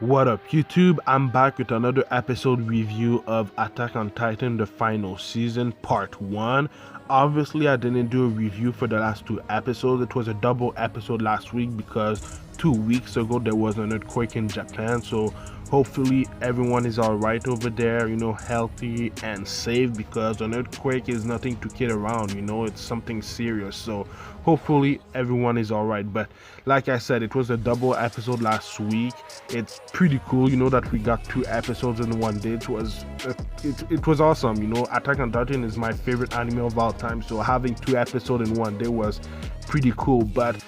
What up, YouTube? I'm back with another episode review of Attack on Titan, the final season, part 1. Obviously, I didn't do a review for the last two episodes. It was a double episode last week because 2 weeks ago there was an earthquake in Japan. So hopefully everyone is alright over there, healthy and safe, because an earthquake is nothing to kid around, it's something serious. So hopefully everyone is alright. But like I said, it was a double episode last week. It's pretty cool, that we got 2 episodes in one day. It was awesome. Attack on Titan is my favorite anime of all time, so having 2 episodes in one day was pretty cool. But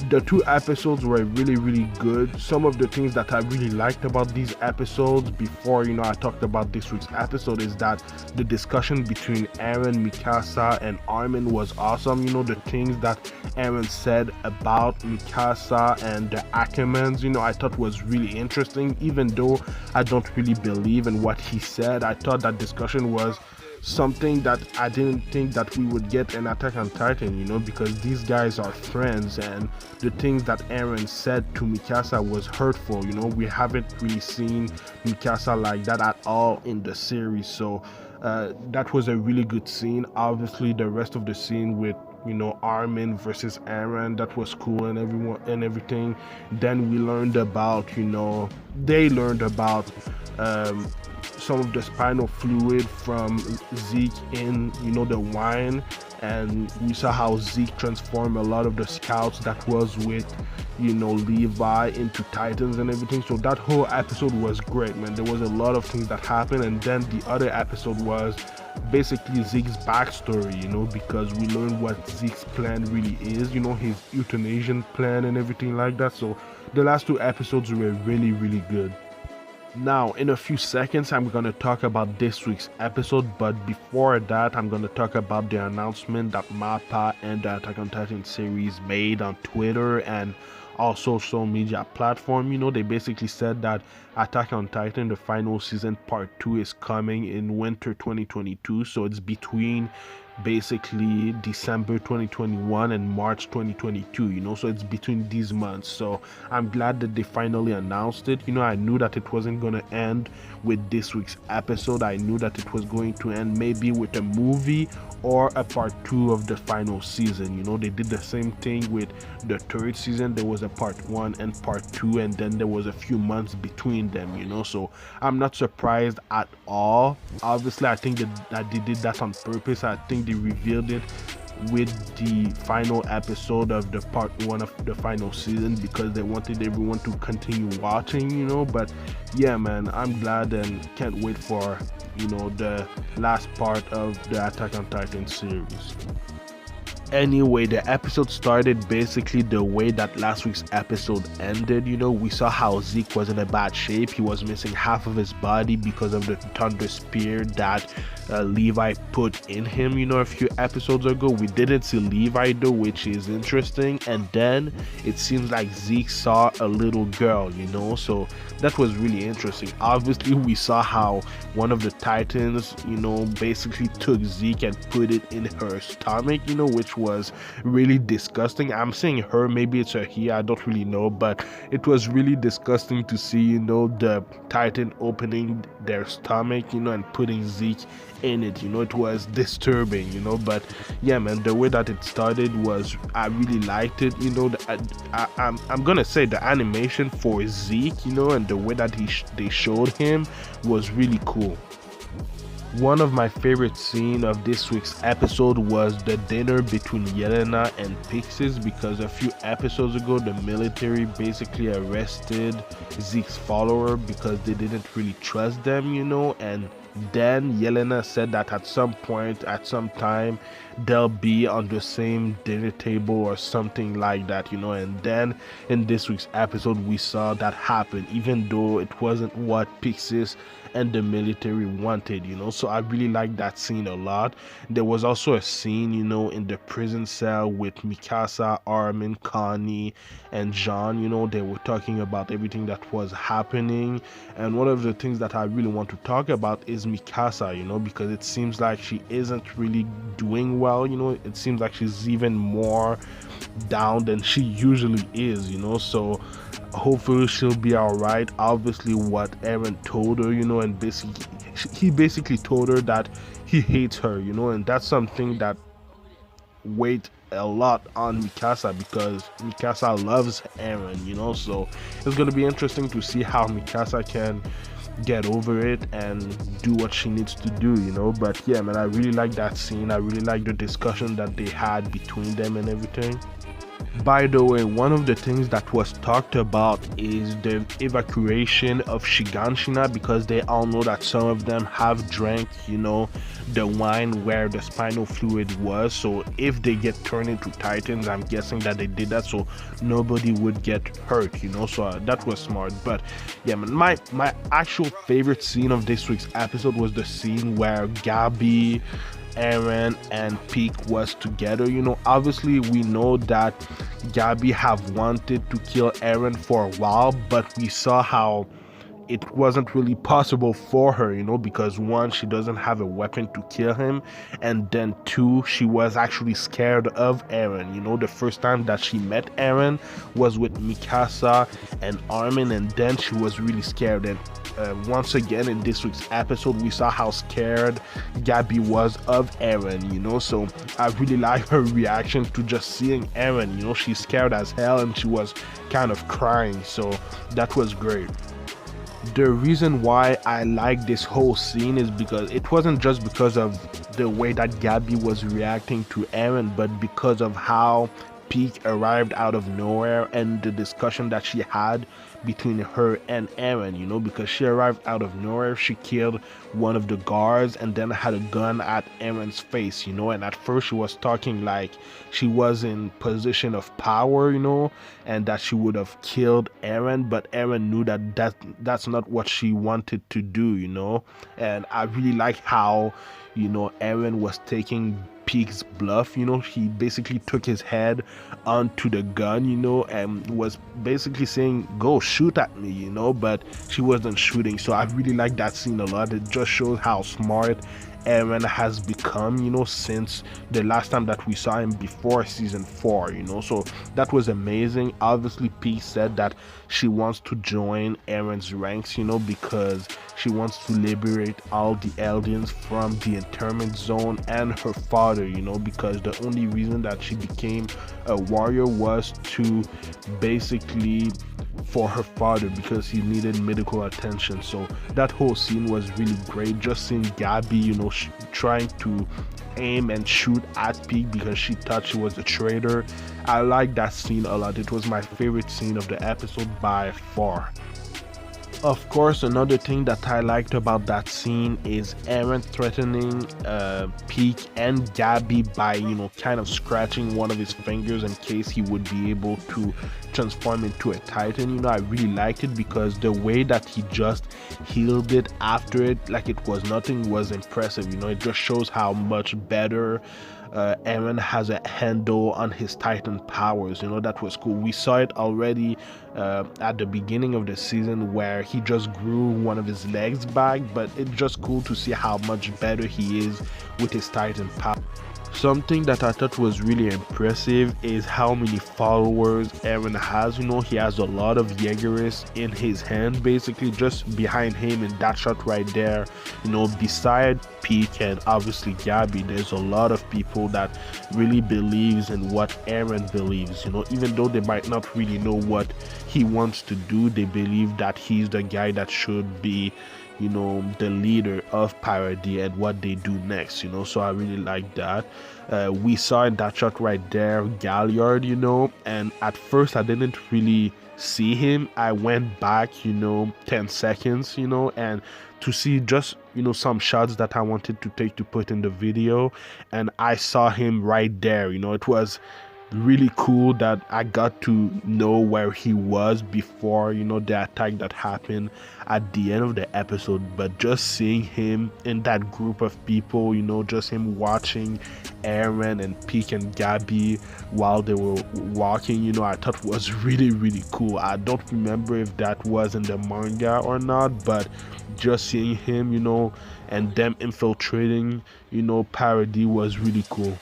the 2 episodes were really good. Some of the things that I really liked about these episodes before I talked about this week's episode is that the discussion between Eren, Mikasa and Armin was awesome. The things that Eren said about Mikasa and the Ackermans, I thought was really interesting. Even though I don't really believe in what he said, I thought that discussion was something that I didn't think that we would get in Attack on Titan, because these guys are friends, and the things that Eren said to Mikasa was hurtful. We haven't really seen Mikasa like that at all in the series, so that was a really good scene. Obviously, the rest of the scene with Armin versus Eren, that was cool, and everything. Then we learned about, they learned about some of the spinal fluid from Zeke in the wine, and we saw how Zeke transformed a lot of the scouts that was with Levi into Titans and everything. So that whole episode was great, man. There was a lot of things that happened. And then the other episode was basically Zeke's backstory, because we learned what Zeke's plan really is, his euthanasia plan and everything like that. So the last 2 episodes were really good. Now, in a few seconds, I'm going to talk about this week's episode, but before that, I'm going to talk about the announcement that MAPPA and the Attack on Titan series made on Twitter and all social media platform. They basically said that Attack on Titan, the final season part 2, is coming in winter 2022, so it's between basically December 2021 and March 2022, so it's between these months. So I'm glad that they finally announced it. I knew that it wasn't going to end with this week's episode. I knew that it was going to end maybe with a movie or a part 2 of the final season. They did the same thing with the third season. There was a part 1 and part 2, and then there was a few months between them, so I'm not surprised at all. Obviously, I think that they did that on purpose. I think they revealed it with the final episode of the part 1 of the final season because they wanted everyone to continue watching, but yeah, man, I'm glad and can't wait for the last part of the Attack on Titan series. Anyway, the episode started basically the way that last week's episode ended. We saw how Zeke was in a bad shape. He was missing half of his body because of the thunder spear that Levi put in him, a few episodes ago. We didn't see Levi though, which is interesting. And then it seems like Zeke saw a little girl, so that was really interesting. Obviously, we saw how one of the Titans, basically took Zeke and put it in her stomach, which was really disgusting. I'm saying her, maybe it's a he, I don't really know, but it was really disgusting to see, the Titan opening their stomach, and putting Zeke in it. It was disturbing, but yeah, man, the way that it started was, I really liked it. I'm gonna say the animation for Zeke, and the way that they showed him was really cool. One of my favorite scenes of this week's episode was the dinner between Yelena and Pixis, because a few episodes ago the military basically arrested Zeke's follower because they didn't really trust them, and then Yelena said that at some point, at some time, they'll be on the same dinner table or something like that, and then in this week's episode we saw that happen, even though it wasn't what Pixis and the military wanted, so I really like that scene a lot. There was also a scene, in the prison cell with Mikasa, Armin, Connie, and John. They were talking about everything that was happening, and one of the things that I really want to talk about is is Mikasa, you know, because it seems like she isn't really doing well, you know. It seems like she's even more down than she usually is, you know. So hopefully she'll be all right. Obviously what Eren told her, you know, and basically he basically told her that he hates her, you know, and that's something that weight a lot on Mikasa, because Mikasa loves Eren, you know. So it's going to be interesting to see how Mikasa can get over it and do what she needs to do, you know. But yeah, man, I really like that scene. I really like the discussion that they had between them and everything. By the way, one of the things that was talked about is the evacuation of Shiganshina, because they all know that some of them have drank, you know, the wine where the spinal fluid was. So if they get turned into Titans, I'm guessing that they did that so nobody would get hurt, you know. So that was smart. But yeah, man, my actual favorite scene of this week's episode was the scene where Gabi, Eren and Peak was together. You know, obviously we know that Gabi have wanted to kill Eren for a while, but we saw how it wasn't really possible for her, you know, because one, she doesn't have a weapon to kill him, and then two, she was actually scared of Eren. You know, the first time that she met Eren was with Mikasa and Armin, and then she was really scared. And once again in this week's episode, we saw how scared Gabi was of Eren, you know. So I really like her reaction to just seeing Eren, you know. She's scared as hell and she was kind of crying, so that was great. The reason why I like this whole scene is because it wasn't just because of the way that Gabi was reacting to Eren, but because of how Peak arrived out of nowhere and the discussion that she had between her and Eren, you know, because she arrived out of nowhere, she killed one of the guards and then had a gun at Eren's face, you know. And at first she was talking like she was in position of power, you know, and that she would have killed Eren, but Eren knew that that's not what she wanted to do, you know. And I really like how, you know, Eren was taking Peak's bluff, you know. He basically took his head onto the gun, you know, and was basically saying, go shoot at me, you know, but she wasn't shooting. So I really like that scene a lot. It just shows how smart Eren has become, you know, since the last time that we saw him before season 4, you know. So that was amazing. Obviously Peak said that she wants to join Eren's ranks, you know, because she wants to liberate all the Eldians from the internment zone and her father, you know, because the only reason that she became a warrior was to basically for her father, because he needed medical attention. So that whole scene was really great. Just seeing Gabi, you know, trying to aim and shoot at Peak because she thought she was a traitor. I like that scene a lot. It was my favorite scene of the episode by far. Of course, another thing that I liked about that scene is Eren threatening Peak and Gabi by, you know, kind of scratching one of his fingers in case he would be able to transform into a Titan. You know, I really liked it because the way that he just healed it after it, like it was nothing, was impressive. You know, it just shows how much better Eren has a handle on his Titan powers. You know, that was cool. We saw it already at the beginning of the season where he just grew one of his legs back, but it's just cool to see how much better he is with his Titan power. Something that I thought was really impressive is how many followers Eren has. You know, he has a lot of Jaegerists in his hand, basically just behind him in that shot right there. You know, beside Peak and obviously Gabi, there's a lot of people that really believes in what Eren believes. You know, even though they might not really know what he wants to do, they believe that he's the guy that should be, you know, the leader of Parody and what they do next, you know. So I really like that. We saw in that shot right there Galliard, you know, and at first I didn't really see him. I went back, you know, 10 seconds, you know, and to see just, you know, some shots that I wanted to take to put in the video, and I saw him right there. You know, it was really cool that I got to know where he was before, the attack that happened at the end of the episode. But just seeing him in that group of people, just him watching Aaron and Peek and Gabby while they were walking, I thought was really, really cool. I don't remember if that was in the manga or not, but just seeing him, and them infiltrating, Parody was really cool.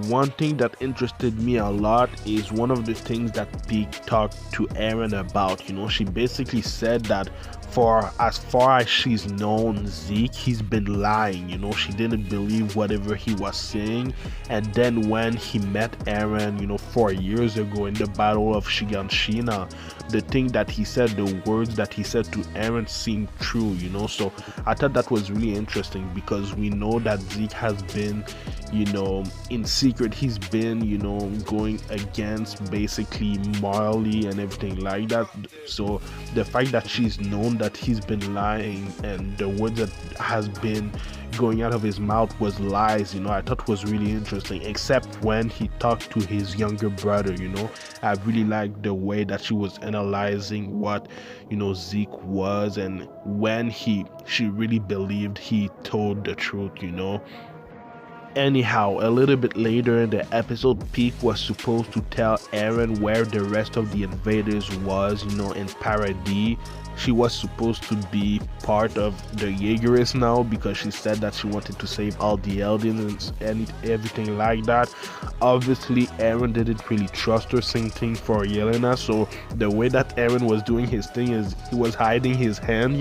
One thing that interested me a lot is one of the things that Peak talked to Aaron about. She basically said that for as far as she's known Zeke, he's been lying. She didn't believe whatever he was saying. And then when he met Aaron, 4 years ago in the Battle of Shiganshina, the thing that he said, the words that he said to Aaron seemed true, So I thought that was really interesting because we know that Zeke has been, in secret, he's been, going against basically morally and everything like that. So the fact that she's known that he's been lying and the words that has been going out of his mouth was lies, I thought was really interesting, except when he talked to his younger brother. I really liked the way that she was analyzing what Zeke was, and when she really believed he told the truth. Anyhow, a little bit later in the episode, Peak was supposed to tell Aaron where the rest of the invaders was, in Paradis. She was supposed to be part of the Jaegerists now because she said that she wanted to save all the Eldins and everything like that. Obviously, Aaron didn't really trust her, same thing for Yelena. So the way that Aaron was doing his thing is he was hiding his hand,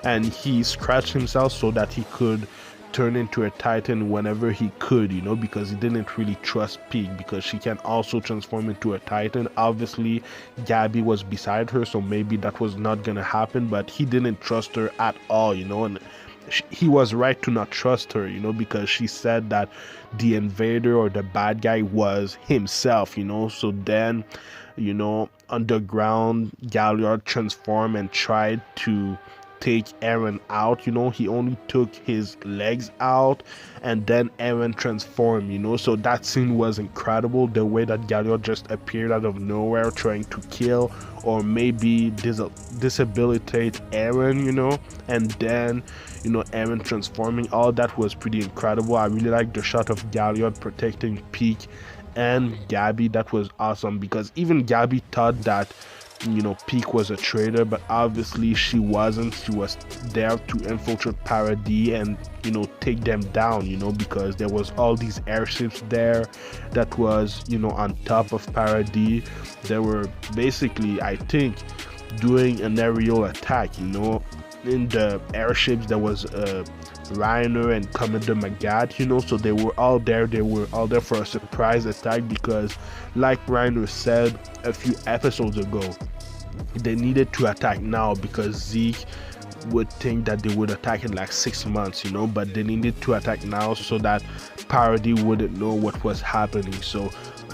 and he scratched himself so that he could turn into a Titan whenever he could, because he didn't really trust Peak because she can also transform into a Titan. Obviously, Gabby was beside her, so maybe that was not gonna happen, but he didn't trust her at all, and he was right to not trust her, because she said that the invader or the bad guy was himself, so then, underground Galliard transformed and tried to take Aaron out. He only took his legs out and then Aaron transformed, so that scene was incredible. The way that Galliard just appeared out of nowhere trying to kill or maybe disabilitate Aaron, and then Aaron transforming, all that was pretty incredible. I really like the shot of Galliard protecting Peak and Gabby. That was awesome because even Gabby thought that Peak was a traitor, but obviously she wasn't. She was there to infiltrate Paradis and take them down, because there was all these airships there that was on top of Paradis. They were basically, I think, doing an aerial attack. In the airships there was Reiner and Commander Magat, so they were all there. They were all there for a surprise attack because, like Reiner said a few episodes ago, they needed to attack now because Zeke would think that they would attack in like 6 months, but they needed to attack now so that Paradis wouldn't know what was happening. So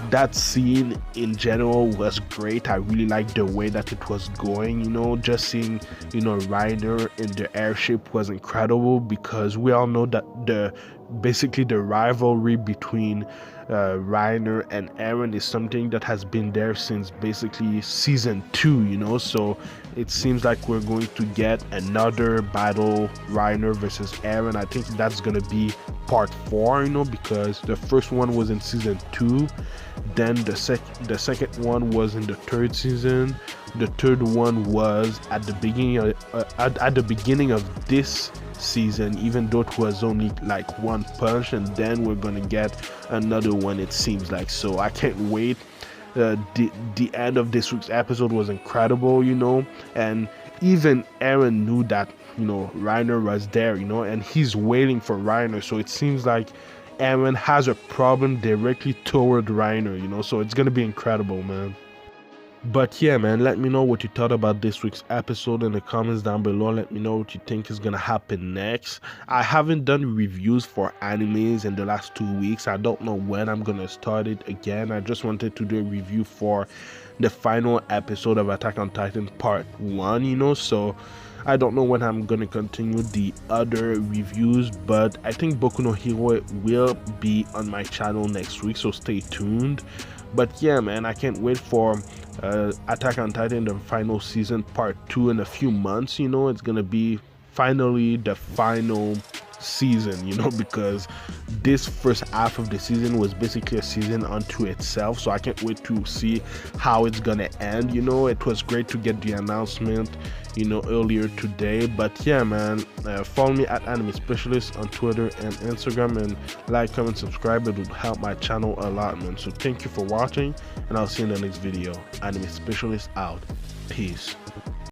that scene in general was great. I really liked the way that it was going, just seeing Reiner in the airship was incredible because we all know that basically the rivalry between Reiner and Aaron is something that has been there since basically season 2, so it seems like we're going to get another battle, Reiner versus Aaron. I think that's gonna be part 4, because the first one was in season 2, then the second one was in the 3rd season, the 3rd one was at the beginning of this season, even though it was only like one punch, and then we're gonna get another one, it seems like. So I can't wait. The end of this week's episode was incredible, and even Aaron knew that Reiner was there, and he's waiting for Reiner. So it seems like Aaron has a problem directly toward Reiner, so it's gonna be incredible, man. But yeah, man, let me know what you thought about this week's episode in the comments down below. Let me know what you think is gonna happen next. I haven't done reviews for animes in the last 2 weeks. I don't know when I'm gonna start it again. I just wanted to do a review for the final episode of Attack on Titan Part 1, so I don't know when I'm gonna continue the other reviews, but I think Boku no Hero will be on my channel next week, so stay tuned. But yeah, man, I can't wait for Attack on Titan the final season Part 2 in a few months. It's gonna be finally the final season, because this first half of the season was basically a season unto itself, so I can't wait to see how it's gonna end. It was great to get the announcement earlier today. But yeah, man, follow me at Anime Specialist on Twitter and Instagram, and like, comment, subscribe. It would help my channel a lot, man. So thank you for watching, and I'll see you in the next video. Anime Specialist out. Peace.